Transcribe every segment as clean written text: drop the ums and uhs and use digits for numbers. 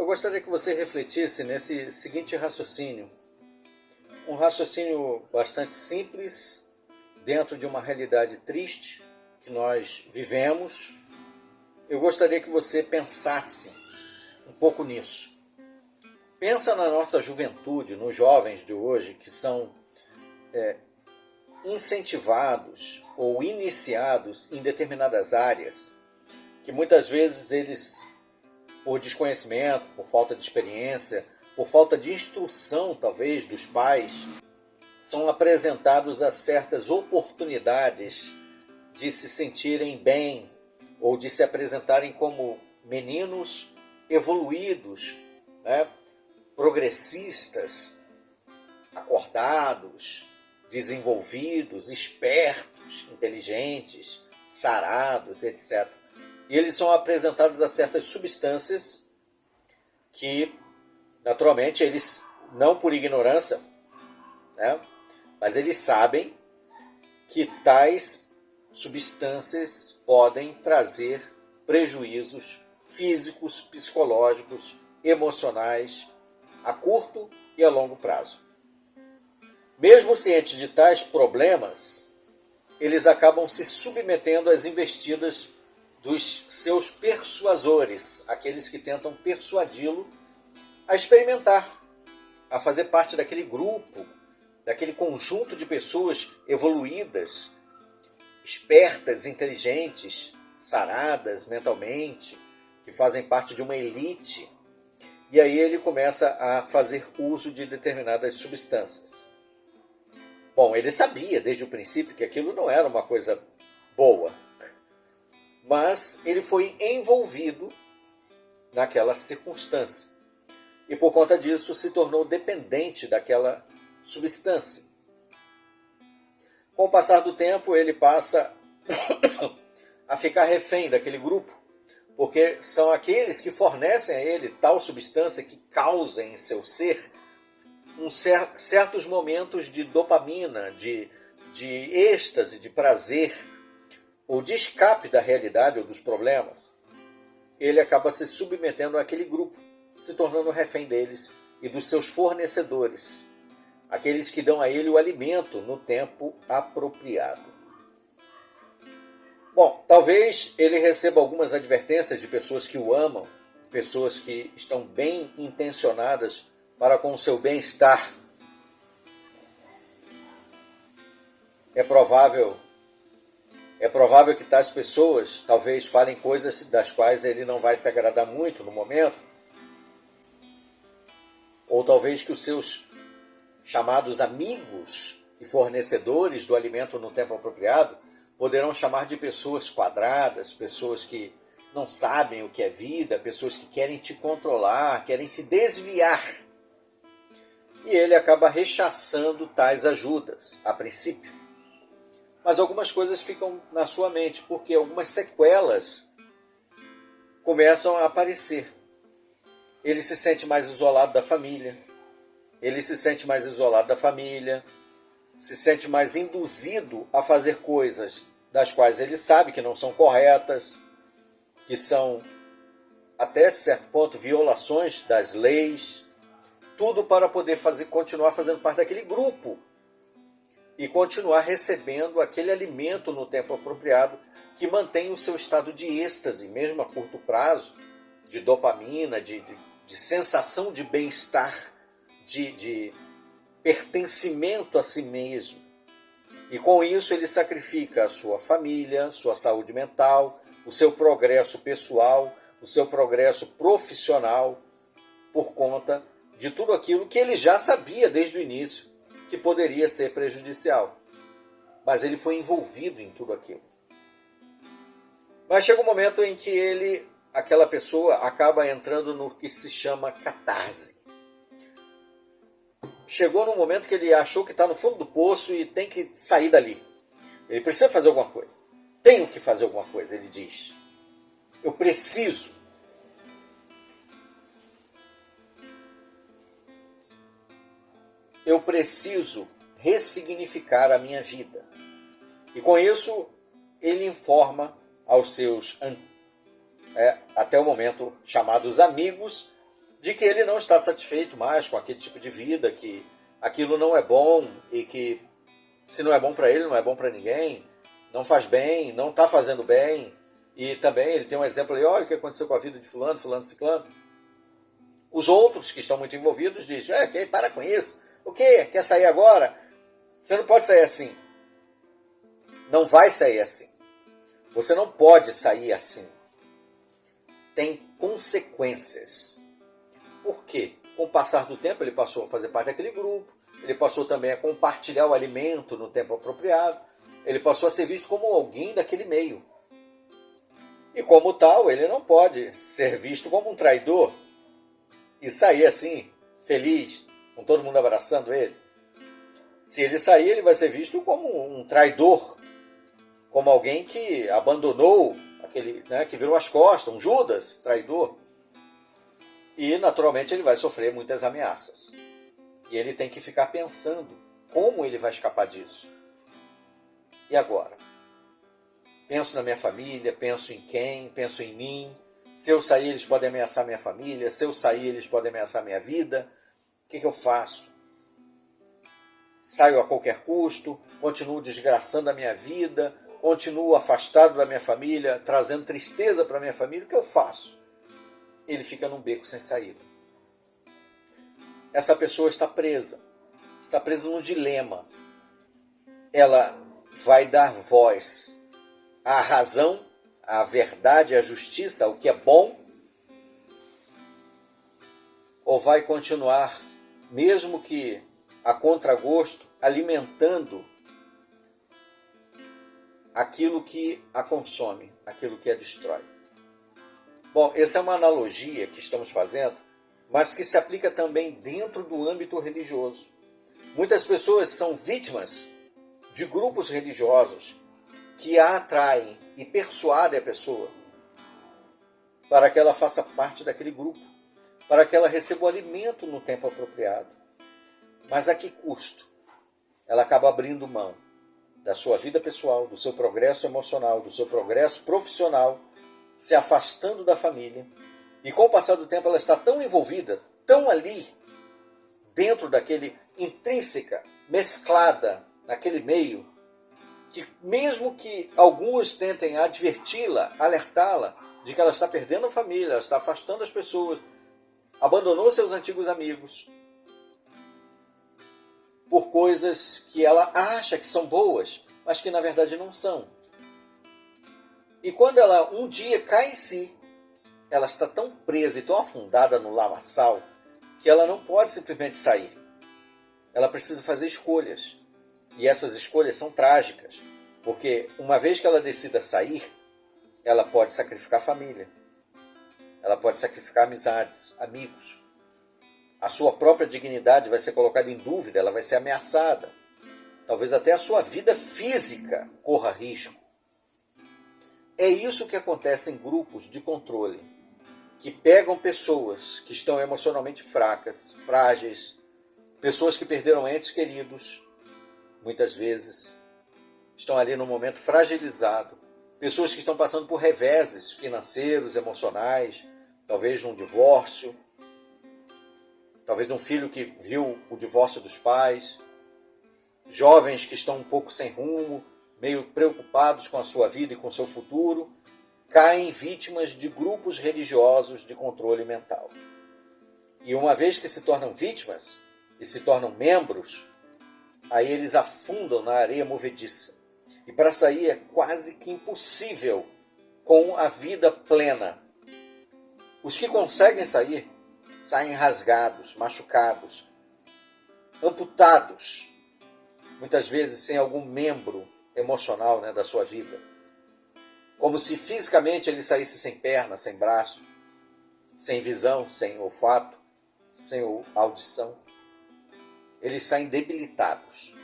gostaria que você refletisse nesse seguinte raciocínio. Um raciocínio bastante simples, dentro de uma realidade triste que nós vivemos. Eu gostaria que você pensasse um pouco nisso. Pensa na nossa juventude, nos jovens de hoje que são incentivados ou iniciados em determinadas áreas, que muitas vezes eles, por desconhecimento, por falta de experiência, por falta de instrução talvez dos pais, são apresentados a certas oportunidades de se sentirem bem ou de se apresentarem como meninos evoluídos, né? Progressistas, acordados, desenvolvidos, espertos, inteligentes, sarados, etc. E eles são apresentados a certas substâncias que, naturalmente, eles, não por ignorância, né, mas eles sabem que tais substâncias podem trazer prejuízos físicos, psicológicos, emocionais, a curto e a longo prazo. Mesmo cientes de tais problemas, eles acabam se submetendo às investidas dos seus persuasores, aqueles que tentam persuadi-lo a experimentar, a fazer parte daquele grupo, daquele conjunto de pessoas evoluídas, espertas, inteligentes, saradas mentalmente, que fazem parte de uma elite. E aí ele começa a fazer uso de determinadas substâncias. Bom, ele sabia desde o princípio que aquilo não era uma coisa boa, mas ele foi envolvido naquela circunstância. E por conta disso se tornou dependente daquela substância. Com o passar do tempo, ele passa a ficar refém daquele grupo, porque são aqueles que fornecem a ele tal substância que causa em seu ser certos momentos de dopamina, de êxtase, de prazer, ou de escape da realidade ou dos problemas. Ele acaba se submetendo àquele grupo, se tornando refém deles e dos seus fornecedores, aqueles que dão a ele o alimento no tempo apropriado. Bom, talvez ele receba algumas advertências de pessoas que o amam, pessoas que estão bem intencionadas para com o seu bem-estar. É provável que tais pessoas talvez falem coisas das quais ele não vai se agradar muito no momento, ou talvez que os seus chamados amigos e fornecedores do alimento no tempo apropriado poderão chamar de pessoas quadradas, pessoas que não sabem o que é vida, pessoas que querem te controlar, querem te desviar. E ele acaba rechaçando tais ajudas, a princípio. Mas algumas coisas ficam na sua mente, porque algumas sequelas começam a aparecer. Ele se sente mais isolado da família, se sente mais induzido a fazer coisas das quais ele sabe que não são corretas, que são, até certo ponto, violações das leis, tudo para poder continuar fazendo parte daquele grupo e continuar recebendo aquele alimento no tempo apropriado que mantém o seu estado de êxtase, mesmo a curto prazo, de dopamina, de sensação de bem-estar, de pertencimento a si mesmo. E com isso ele sacrifica a sua família, sua saúde mental, o seu progresso pessoal, o seu progresso profissional, por conta de tudo aquilo que ele já sabia desde o início que poderia ser prejudicial. Mas ele foi envolvido em tudo aquilo. Mas chega um momento em que aquela pessoa acaba entrando no que se chama catarse. Chegou num momento que ele achou que está no fundo do poço e tem que sair dali. Ele precisa fazer alguma coisa. Tenho que fazer alguma coisa, ele diz. Eu preciso. Eu preciso ressignificar a minha vida. E com isso, ele informa aos seus, até o momento, chamados amigos, de que ele não está satisfeito mais com aquele tipo de vida, que aquilo não é bom e que se não é bom para ele, não é bom para ninguém, não faz bem, não está fazendo bem. E também ele tem um exemplo aí, olha o que aconteceu com a vida de fulano, fulano, ciclano. Os outros que estão muito envolvidos dizem, para com isso, o quê? Quer sair agora? Você não pode sair assim. Não vai sair assim. Você não pode sair assim. Tem consequências. Por quê? Com o passar do tempo, ele passou a fazer parte daquele grupo, ele passou também a compartilhar o alimento no tempo apropriado, ele passou a ser visto como alguém daquele meio. E como tal, ele não pode ser visto como um traidor e sair assim, feliz, com todo mundo abraçando ele. Se ele sair, ele vai ser visto como um traidor, como alguém que abandonou, aquele, né, que virou as costas, um Judas, traidor. E, naturalmente, ele vai sofrer muitas ameaças. E ele tem que ficar pensando como ele vai escapar disso. E agora? Penso na minha família, penso em quem, penso em mim. Se eu sair, eles podem ameaçar minha família. Se eu sair, eles podem ameaçar minha vida. O que eu faço? Saio a qualquer custo, continuo desgraçando a minha vida, continuo afastado da minha família, trazendo tristeza para a minha família. O que eu faço? Ele fica num beco sem saída. Essa pessoa está presa num dilema. Ela vai dar voz à razão, à verdade, à justiça, ao que é bom, ou vai continuar, mesmo que a contragosto, alimentando aquilo que a consome, aquilo que a destrói. Bom, essa é uma analogia que estamos fazendo, mas que se aplica também dentro do âmbito religioso. Muitas pessoas são vítimas de grupos religiosos que a atraem e persuadem a pessoa para que ela faça parte daquele grupo, para que ela receba o alimento no tempo apropriado. Mas a que custo? Ela acaba abrindo mão da sua vida pessoal, do seu progresso emocional, do seu progresso profissional, se afastando da família. E com o passar do tempo ela está tão envolvida, tão ali, dentro daquele intrínseca, mesclada naquele meio, que mesmo que alguns tentem adverti-la, alertá-la de que ela está perdendo a família, ela está afastando as pessoas, abandonou seus antigos amigos, por coisas que ela acha que são boas, mas que na verdade não são. E quando ela um dia cai em si, ela está tão presa e tão afundada no lamaçal que ela não pode simplesmente sair. Ela precisa fazer escolhas. E essas escolhas são trágicas, porque uma vez que ela decida sair, ela pode sacrificar a família. Ela pode sacrificar amizades, amigos. A sua própria dignidade vai ser colocada em dúvida, ela vai ser ameaçada. Talvez até a sua vida física corra risco. É isso que acontece em grupos de controle, que pegam pessoas que estão emocionalmente fracas, frágeis, pessoas que perderam entes queridos, muitas vezes estão ali num momento fragilizado, pessoas que estão passando por reveses financeiros, emocionais, talvez um divórcio, talvez um filho que viu o divórcio dos pais, jovens que estão um pouco sem rumo, meio preocupados com a sua vida e com o seu futuro, caem vítimas de grupos religiosos de controle mental. E uma vez que se tornam vítimas e se tornam membros, aí eles afundam na areia movediça. E para sair é quase que impossível com a vida plena. Os que conseguem sair, saem rasgados, machucados, amputados, muitas vezes sem algum membro emocional, da sua vida. Como se fisicamente ele saísse sem perna, sem braço, sem visão, sem olfato, sem audição. Eles saem debilitados.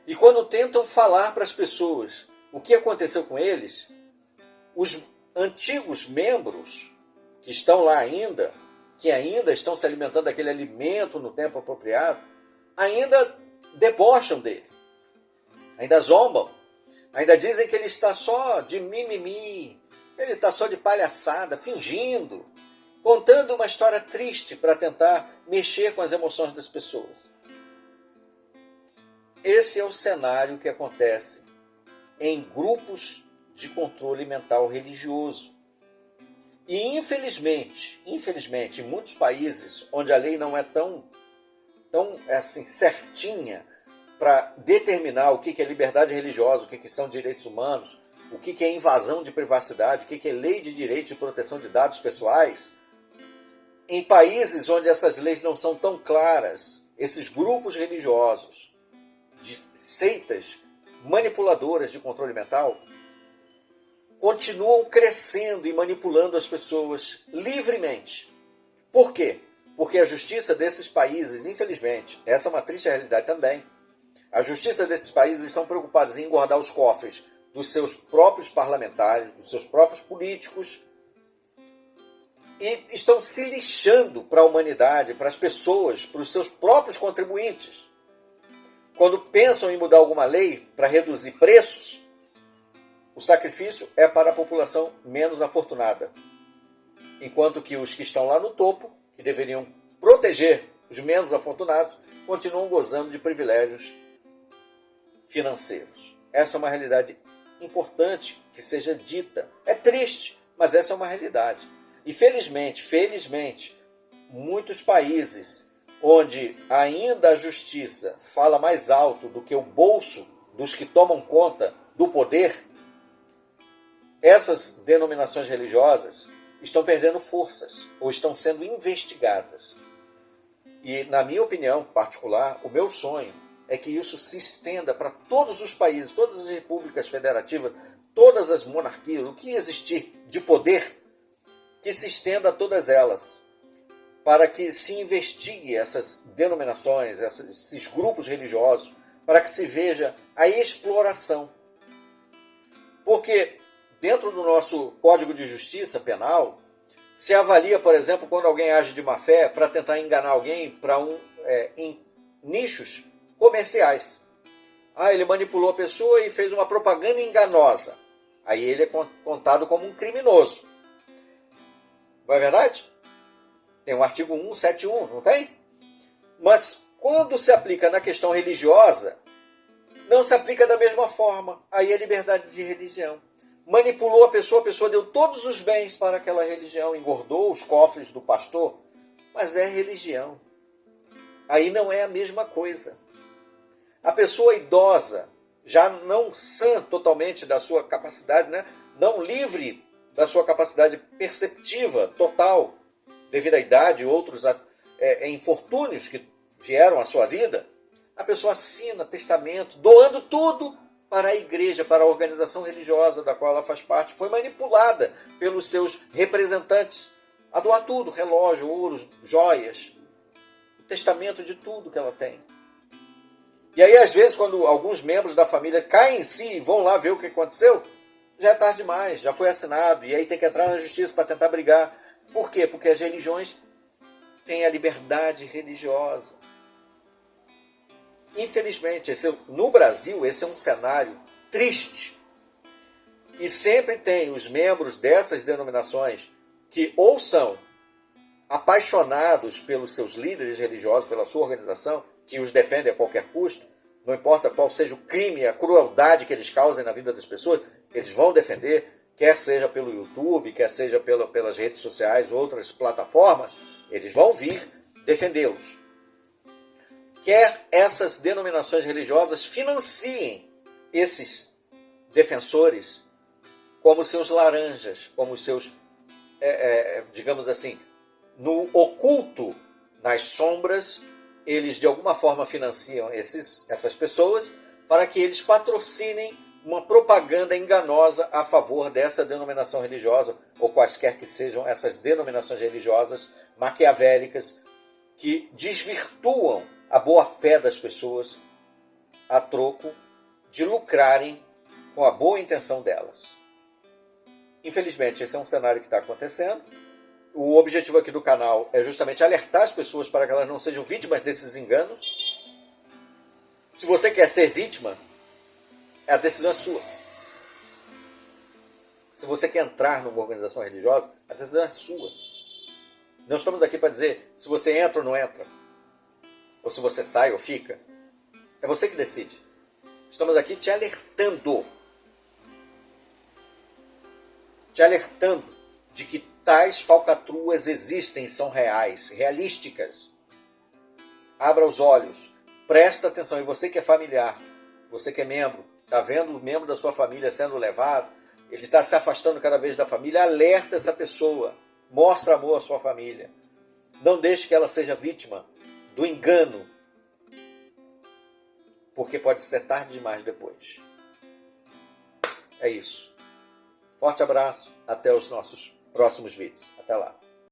E quando tentam falar para as pessoas o que aconteceu com eles, os antigos membros que estão lá ainda, que ainda estão se alimentando daquele alimento no tempo apropriado, ainda debocham dele, ainda zombam, ainda dizem que ele está só de mimimi, ele está só de palhaçada, fingindo, contando uma história triste para tentar mexer com as emoções das pessoas. Esse é o cenário que acontece em grupos de controle mental religioso. E infelizmente, em muitos países onde a lei não é tão assim, certinha para determinar o que é liberdade religiosa, o que são direitos humanos, o que é invasão de privacidade, o que é lei de direito de proteção de dados pessoais, em países onde essas leis não são tão claras, esses grupos religiosos, de seitas manipuladoras de controle mental, continuam crescendo e manipulando as pessoas livremente. Por quê? Porque a justiça desses países, infelizmente, essa é uma triste realidade também, a justiça desses países estão preocupados em engordar os cofres dos seus próprios parlamentares, dos seus próprios políticos, e estão se lixando para a humanidade, para as pessoas, para os seus próprios contribuintes. Quando pensam em mudar alguma lei para reduzir preços, o sacrifício é para a população menos afortunada. Enquanto que os que estão lá no topo, que deveriam proteger os menos afortunados, continuam gozando de privilégios financeiros. Essa é uma realidade importante que seja dita. É triste, mas essa é uma realidade. E felizmente, muitos países onde ainda a justiça fala mais alto do que o bolso dos que tomam conta do poder, essas denominações religiosas estão perdendo forças ou estão sendo investigadas. E, na minha opinião particular, o meu sonho é que isso se estenda para todos os países, todas as repúblicas federativas, todas as monarquias, o que existir de poder, que se estenda a todas elas, para que se investigue essas denominações, esses grupos religiosos, para que se veja a exploração. Porque dentro do nosso Código de Justiça Penal, se avalia, por exemplo, quando alguém age de má fé para tentar enganar alguém em nichos comerciais. Ele manipulou a pessoa e fez uma propaganda enganosa. Aí ele é contado como um criminoso. Não é verdade? Tem o artigo 171, não tem? Mas quando se aplica na questão religiosa, não se aplica da mesma forma. Aí é liberdade de religião. Manipulou a pessoa deu todos os bens para aquela religião, engordou os cofres do pastor, mas é religião. Aí não é a mesma coisa. A pessoa idosa, já não sã totalmente da sua capacidade, né? Não livre da sua capacidade perceptiva total, devido à idade e outros infortúnios que vieram à sua vida, a pessoa assina testamento, doando tudo para a igreja, para a organização religiosa da qual ela faz parte. Foi manipulada pelos seus representantes a doar tudo, relógio, ouro, joias, testamento de tudo que ela tem. E aí, às vezes, quando alguns membros da família caem em si e vão lá ver o que aconteceu, já é tarde demais, já foi assinado, e aí tem que entrar na justiça para tentar brigar. Por quê? Porque as religiões têm a liberdade religiosa. Infelizmente, no Brasil, esse é um cenário triste. E sempre tem os membros dessas denominações que ou são apaixonados pelos seus líderes religiosos, pela sua organização, que os defendem a qualquer custo, não importa qual seja o crime, a crueldade que eles causem na vida das pessoas, eles vão defender, quer seja pelo YouTube, quer seja pelas redes sociais, outras plataformas, eles vão vir defendê-los. Quer essas denominações religiosas financiem esses defensores como seus laranjas, como seus, digamos assim, no oculto, nas sombras, eles de alguma forma financiam essas pessoas para que eles patrocinem uma propaganda enganosa a favor dessa denominação religiosa, ou quaisquer que sejam essas denominações religiosas maquiavélicas que desvirtuam a boa-fé das pessoas a troco de lucrarem com a boa intenção delas. Infelizmente, esse é um cenário que está acontecendo. O objetivo aqui do canal é justamente alertar as pessoas para que elas não sejam vítimas desses enganos. Se você quer ser vítima, a decisão é sua. Se você quer entrar numa organização religiosa, a decisão é sua. Não estamos aqui para dizer se você entra ou não entra, ou se você sai ou fica. É você que decide. Estamos aqui te alertando. Te alertando de que tais falcatruas existem, são reais, realísticas. Abra os olhos, presta atenção. E você que é familiar, você que é membro, está vendo o membro da sua família sendo levado, ele está se afastando cada vez da família, alerta essa pessoa, mostra amor à sua família. Não deixe que ela seja vítima do engano, porque pode ser tarde demais depois. É isso. Forte abraço, até os nossos próximos vídeos. Até lá.